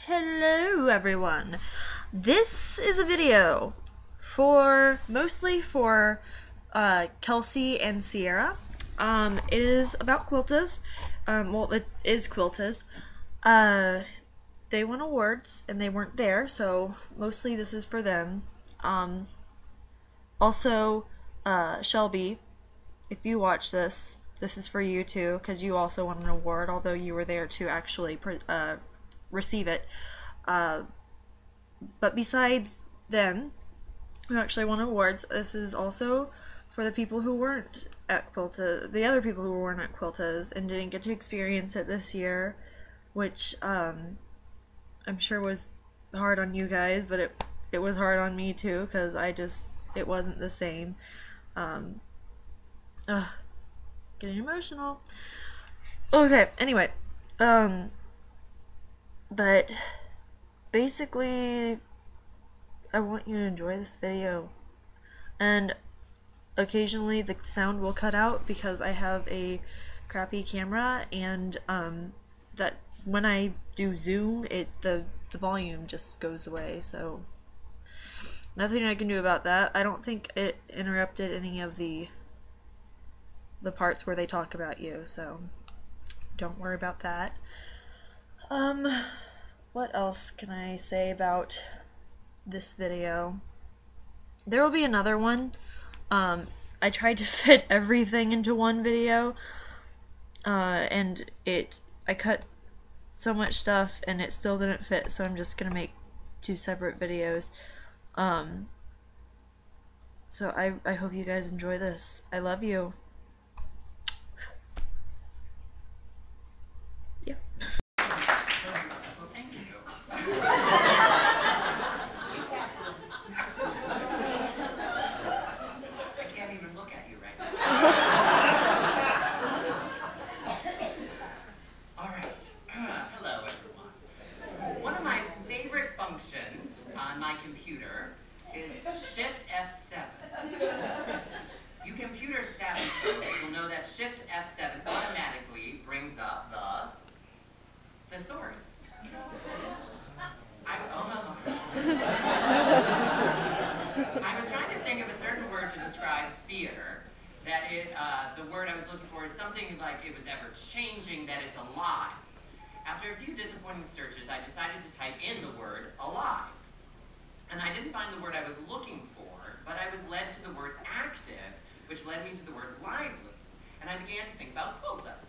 Hello everyone. This is a video mostly for Kelsey and Sierra. It is about Quiltas. Well, it is Quiltas. They won awards and they weren't there, so mostly this is for them. Also, Shelby, if you watch this, this is for you too, because you also won an award, although you were there to actually receive it. But besides them, who actually won awards, this is also for the people who weren't at Quiltas, the other people who weren't at Quiltas and didn't get to experience it this year, which I'm sure was hard on you guys, but it was hard on me too, because it wasn't the same. Getting emotional. Okay, anyway, but basically I want you to enjoy this video, and occasionally the sound will cut out because I have a crappy camera, and that when I do zoom, the volume just goes away, so nothing I can do about that. I don't think it interrupted any of the parts where they talk about you, so don't worry about that. What else can I say about this video? There will be another one. I tried to fit everything into one video, and I cut so much stuff and it still didn't fit, so I'm just gonna make two separate videos. So I hope you guys enjoy this. I love you. Yeah. Well, thank you. I can't even look at you right now. All right. Hello, everyone. One of my favorite functions on my computer is Shift F7. You computer savvy folks will know that Shift F7 automatically brings up the thesaurus. I was trying to think of a certain word to describe theater. The word I was looking for is something like it was ever changing, that it's a lie. After a few disappointing searches, I decided to type in the word alive. And I didn't find the word I was looking for, but I was led to the word active, which led me to the word lively. And I began to think about Quiltas.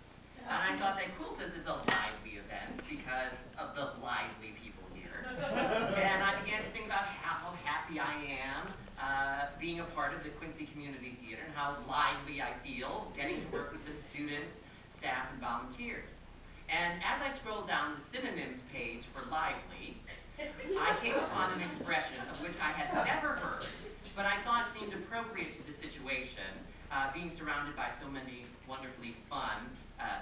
And I thought that Quiltas is a lively event because of the lively people here. And I began to think about how happy I am being a part of the Quincy Community Theater, and how lively I feel getting to work with the students, staff, and volunteers. And as I scrolled down the synonyms page for lively, I came upon an expression of which I had never heard, but I thought seemed appropriate to the situation, being surrounded by so many wonderfully fun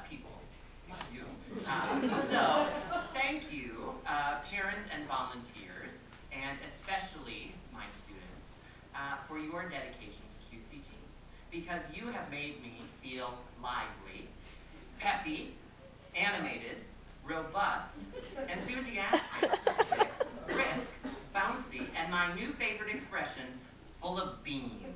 people like you. So, thank you, parents and volunteers, and especially my students, for your dedication to QCT, because you have made me feel lively, peppy, animated, robust, enthusiastic, brisk, bouncy, and my new favorite expression, full of beans.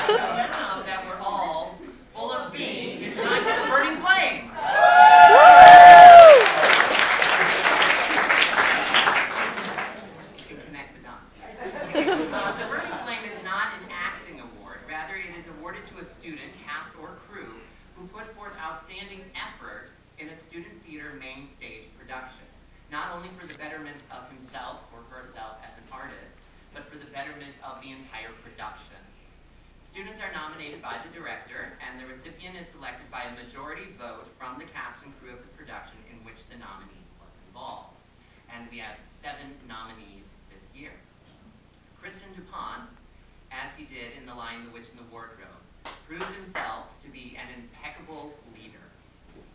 Now that we're all full of beans, it's time for the burning flame. You can connect the dots. The burning flame is not an acting award. Rather, it is awarded to a student, cast, or crew who put forth outstanding effort in a student theater main stage production, not only for the betterment of himself or herself as an artist, but for the betterment of the entire production. Students are nominated by the director, and the recipient is selected by a majority vote from the cast and crew of the production in which the nominee was involved. And we have 7 nominees this year. Christian DuPont, as he did in The Lion, the Witch, and the Wardrobe, proved himself to be an impeccable leader.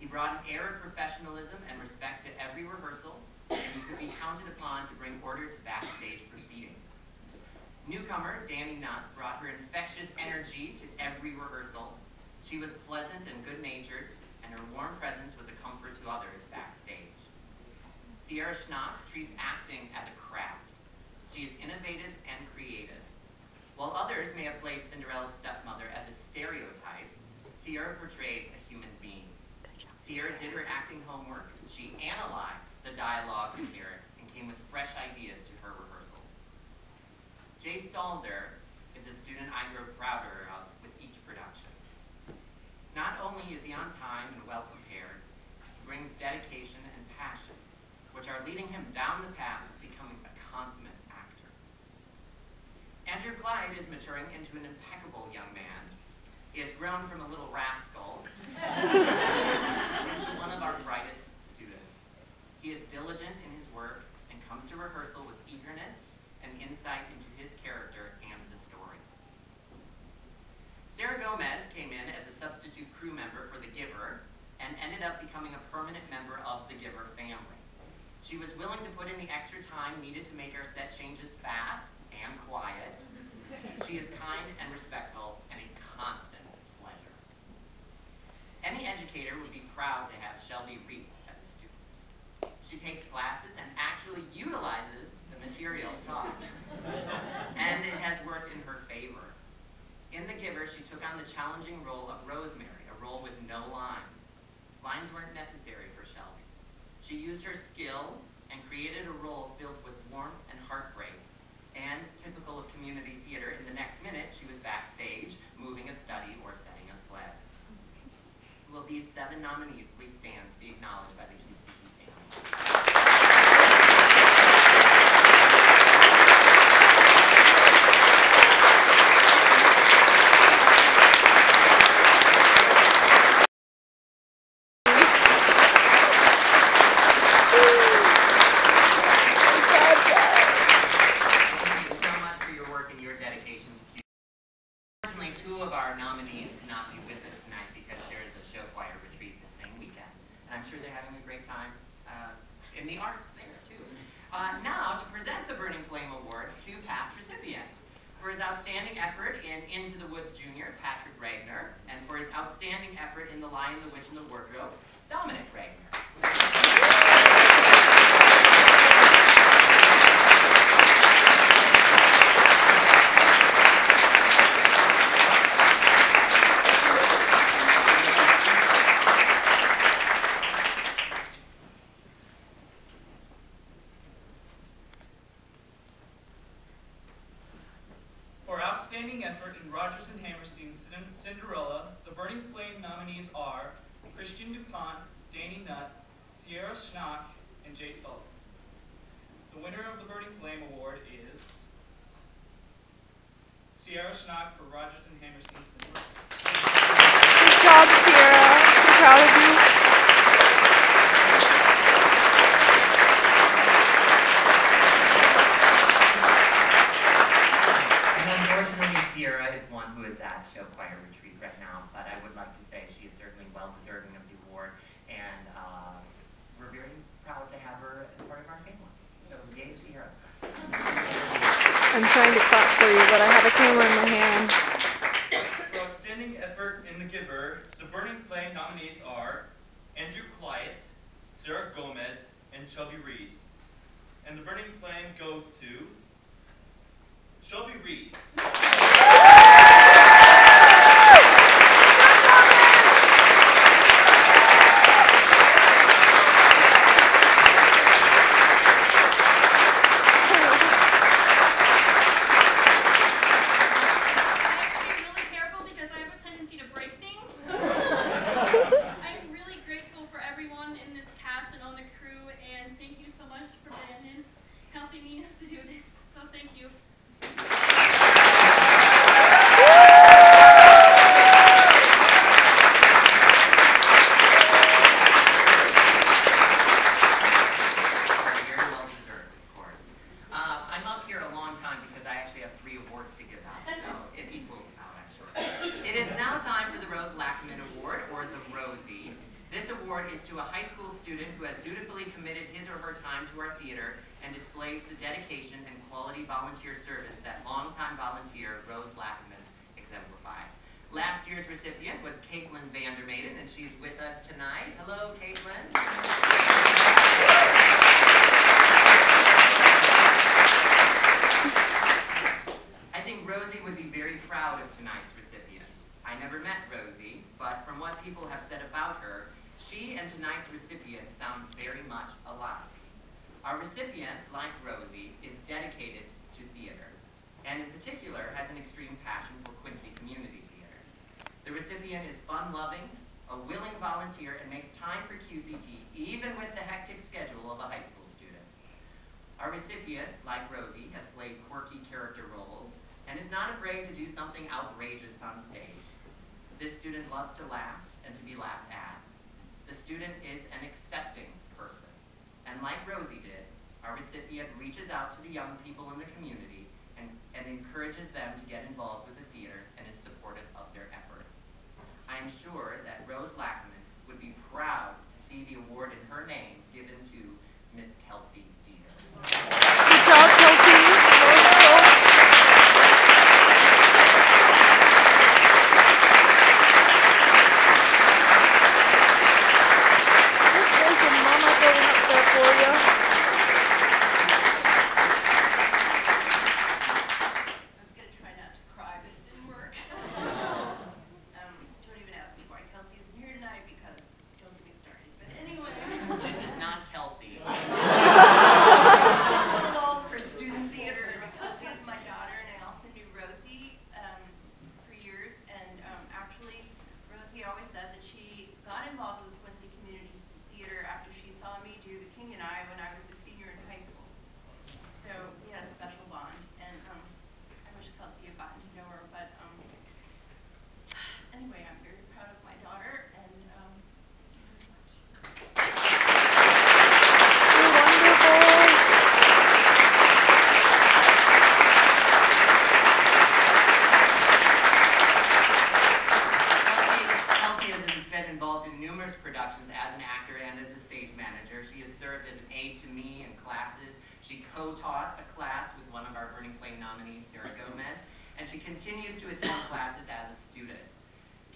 He brought an air of professionalism and respect to every rehearsal, and he could be counted upon to bring order to backstage proceedings. Newcomer Danny Nutt brought her infectious energy to every rehearsal. She was pleasant and good-natured, and her warm presence was a comfort to others backstage. Sierra Schnock treats acting as a craft. She is innovative and creative. While others may have played Cinderella's stepmother as a stereotype, Sierra portrayed a human being. Sierra did her acting homework. She analyzed the dialogue and lyrics and came with fresh ideas to her rehearsals. Jay Stalder is a student I grow prouder of with each production. Not only is he on time and well prepared, he brings dedication and passion, which are leading him down the path of becoming a consummate actor. Andrew Clyde is maturing into an impeccable young man. He has grown from a little rascal into one of our brightest students. He is diligent in his work and comes to rehearsal with eagerness and insight into his character and the story. Sarah Gomez came in as a substitute crew member for The Giver and ended up becoming a permanent member of the Giver family. She was willing to put in the extra time needed to make our set changes fast and quiet. She is kind and respectful and a constant pleasure. Any educator would be proud to have Shelby Reese as a student. She takes classes and actually utilizes the material taught. And it has worked in her favor. In The Giver, she took on the challenging role of Rosemary, a role with no lines. Lines weren't necessary for Shelby. She used her skill and created a role filled with warmth and heartbreak. And, typical of community theater, in the next minute, she was backstage, moving a study or setting a sled. Will these 7 nominees please stand to be acknowledged by the QCP family? Two of our nominees could not be with us tonight because there is a show choir retreat the same weekend. And I'm sure they're having a great time in the arts there, too. Now, to present the Burning Flame Awards to past recipients. For his outstanding effort in Into the Woods Jr., Patrick Ragnar, and for his outstanding effort in The Lion, the Witch, and the Wardrobe, Dominic Ragnar. Outstanding effort in Rodgers and Hammerstein's Cinderella, the Burning Flame nominees are Christian DuPont, Danny Nutt, Sierra Schnock, and Jay Sullivan. The winner of the Burning Flame Award is Sierra Schnock for Rodgers and Hammerstein's Cinderella. Good job, Sierra. I'm proud of you. Sierra is one who is at show choir retreat right now, but I would like to say she is certainly well deserving of the award, and we're very proud to have her as part of our family. So, yay, Sierra. I'm trying to clap for you, but I have a camera in my hand. For outstanding effort in The Giver, the Burning Flame nominees are Andrew Clyde, Sarah Gomez, and Shelby Reese. And the Burning Flame goes to Shelby Reese. Is to a high school student who has dutifully committed his or her time to our theater and displays the dedication and quality volunteer service that longtime volunteer Rose Lackaman exemplified. Last year's recipient was Caitlin Vandermaiden, and she's with us tonight. Hello, Caitlin. I think Rosie would be very proud of tonight's recipient. I never met Rosie, but from what people have said about her, she and tonight's recipient sound very much alike. Our recipient, like Rosie, is dedicated to theater, and in particular has an extreme passion for Quincy Community Theater. The recipient is fun-loving, a willing volunteer, and makes time for QCT even with the hectic schedule of a high school student. Our recipient, like Rosie, has played quirky character roles and is not afraid to do something outrageous on stage. This student loves to laugh and to be laughed at. The student is an accepting person, and like Rosie did, our recipient reaches out to the young people in the community and encourages them to get involved with the theater and is supportive of their efforts. I am sure that Rose Lackman would be proud to see the award in her name given to Miss Kelsey Dieter. Good job, Kelsey. There's a mama going up there for you.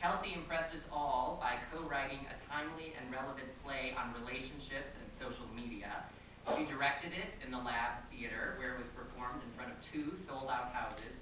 Kelsey impressed us all by co-writing a timely and relevant play on relationships and social media. She directed it in the Lab Theater, where it was performed in front of 2 sold-out houses